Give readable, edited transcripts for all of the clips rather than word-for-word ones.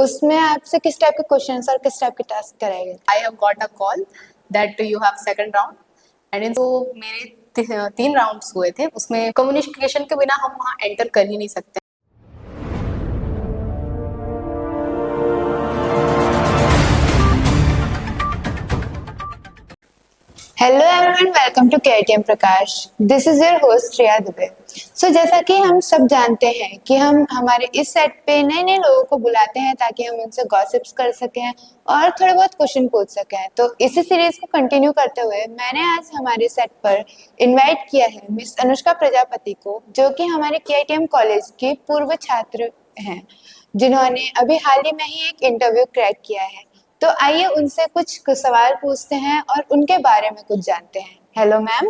उसमें आपसे किस टाइप के क्वेश्चंस और किस टाइप के टास्क कराए गए? I have got a call that you have second round and in तो मेरे 3 राउंड्स हुए थे, उसमें कम्युनिकेशन के बिना हम वहाँ एंटर कर ही नहीं सकते। Hello everyone, welcome to KTM Prakash. This is your host Shreya Dubey. So जैसा कि हम सब जानते हैं कि हम हमारे इस सेट पे नए नए लोगों को बुलाते हैं ताकि हम उनसे गॉसिप्स कर सकें और थोड़े बहुत क्वेश्चन पूछ सकें। तो इसी सीरीज को कंटिन्यू करते हुए मैंने आज हमारे सेट पर इनवाइट किया है मिस अनुष्का प्रजापति को, जो कि हमारे केटीएम कॉलेज की पूर्व छात्र हैं, जिन्होंने अभी हाल ही में ही एक इंटरव्यू क्रैक किया है। तो आइए उनसे कुछ सवाल पूछते हैं और उनके बारे में कुछ जानते हैं। Hello ma'am.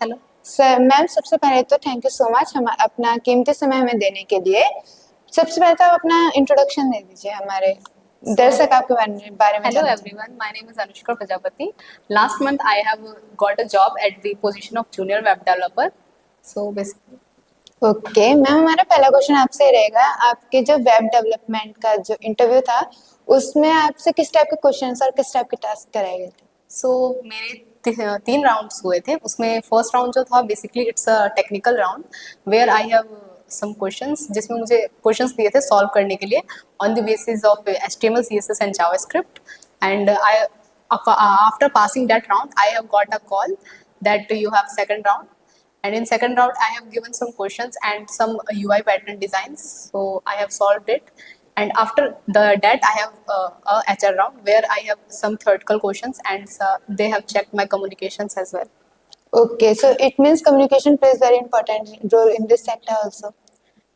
Hello sir ma'am, सबसे पहले तो थैंक यू सो मच हम अपना कीमती समय हमें देने के लिए। सबसे पहले तो आप अपना इंट्रोडक्शन दे दीजिए, हमारे दर्शक आपके बारे में Hello जानना everyone, my name is Anushka Prajapati. Last month I have got a job at the position of junior web developer. So basically okay ma'am, हमारा पहला क्वेश्चन आपसे ही रहेगा, आपके जो वेब डेवलपमेंट का जो इंटरव्यू था उसमें आपसे किस टाइप के क्वेश्चंस और किस टाइप के टास्क कराए गए थे? मेरे 3 राउंड्स हुए थे, उसमें फर्स्ट राउंड जो था basically it's a technical round where I have some questions, जिसमें मुझे क्वेश्चंस दिए थे सॉल्व करने के लिए on the basis of HTML, CSS and JavaScript and I after passing that round I have got a call that you have second round and in second round I have given some questions and some UI pattern designs, so I have solved it. And after that I have a HR round where I have some theoretical questions and they have checked my communications as well. Okay, so it means communication plays very important role in this sector also.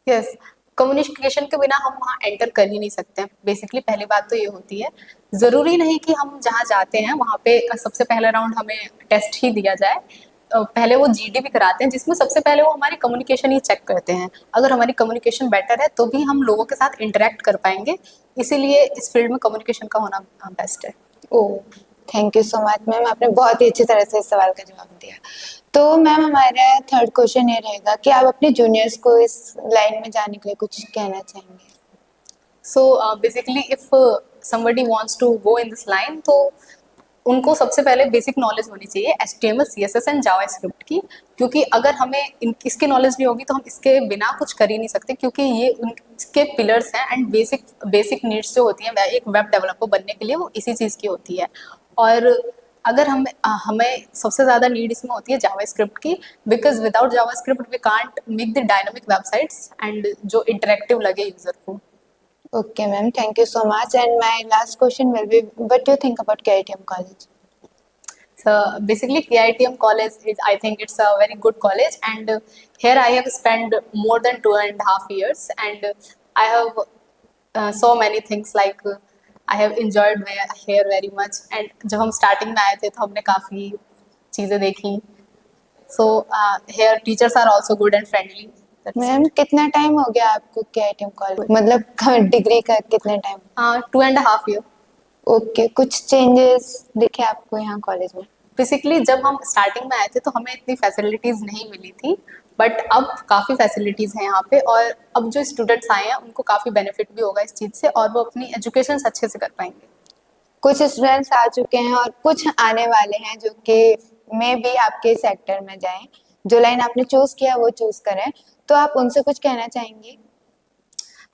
Yes, communication के बिना हम वहाँ enter कर ही नहीं सकते। Basically पहली बात तो ये होती है, ज़रूरी नहीं कि हम जहाँ जाते हैं वहाँ पे सबसे पहला राउंड हमें टेस्ट ही दिया जाए। पहले वो GD भी कराते हैं, जिसमें सबसे पहले वो हमारी कम्युनिकेशन ही चेक करते हैं। अगर हमारी कम्युनिकेशन बेटर है तो भी हम लोगों के साथ इंटरेक्ट कर पाएंगे, इसीलिए इस फील्ड में कम्युनिकेशन का होना बेस्ट है। Oh, thank you so much ma'am, आपने बहुत ही अच्छी तरह से इस सवाल का जवाब दिया। तो मैम, हमारा थर्ड क्वेश्चन ये रहेगा कि आप अपने जूनियर्स को इस लाइन में जाने के लिए कुछ कहना चाहेंगे? So basically if somebody wants to go in this line, तो उनको सबसे पहले बेसिक नॉलेज होनी चाहिए HTML, CSS एंड जावास्क्रिप्ट की, क्योंकि अगर हमें इसकी नॉलेज नहीं होगी तो हम इसके बिना कुछ कर ही नहीं सकते, क्योंकि ये इसके पिलर्स हैं एंड बेसिक नीड्स जो होती हैं एक वेब डेवलपर बनने के लिए, वो इसी चीज़ की होती है। और अगर हमें सबसे ज़्यादा नीड इसमें होती है जावास्क्रिप्ट की, because without JavaScript we can't make the dynamic websites and जो इंटरेक्टिव लगे यूजर को। Okay ma'am, thank you so much, and my last question will be, what do you think about KITM college? So basically KITM college is, I think it's a very good college, and here I have spent more than 2.5 years and I have so many things like I have enjoyed here very much, and जब हम starting में आए थे तो हमने काफ़ी चीज़ें देखी। So here teachers are also good and friendly. Ma'am, कितना टाइम हो गया आपको KITM कॉलेज, मतलब डिग्री का कितना टाइम? 2.5 year. ओके, कुछ चेंजेस दिखे आपको यहाँ कॉलेज में? बेसिकली जब हम स्टार्टिंग में आए थे तो हमें इतनी फैसिलिटीज़ नहीं मिली थी, बट अब काफ़ी फैसिलिटीज़ हैं यहाँ पे, और अब जो स्टूडेंट्स आए हैं उनको काफ़ी बेनिफिट भी होगा इस चीज़ से, और वो अपनी एजुकेशन अच्छे से कर पाएंगे। कुछ स्टूडेंट्स आ चुके हैं और कुछ आने वाले हैं जो कि मे भी आपके सेक्टर में जाएं, जो लाइन आपने चूज किया वो चूज करें, तो आप उनसे कुछ कहना चाहेंगी?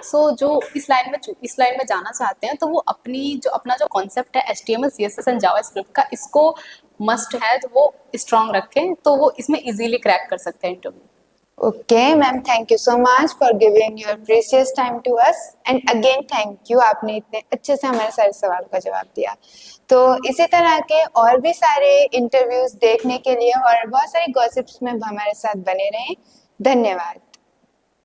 जो इस लाइन में जाना चाहते हैं तो वो अपना जो कॉन्सेप्ट है HTML, CSS एंड जावास्क्रिप्ट का, इसको मस्ट है तो वो स्ट्रॉन्ग रखें, तो वो इसमें इजीली क्रैक कर सकते हैं interview. Okay ma'am, thank you so much for giving your precious time to us, and again thank you, आपने इतने अच्छे से हमारे सारे सवाल का जवाब दिया। तो इसी तरह के और भी सारे इंटरव्यूज देखने के लिए और बहुत सारी गॉसिप्स में हमारे साथ बने रहें। धन्यवाद।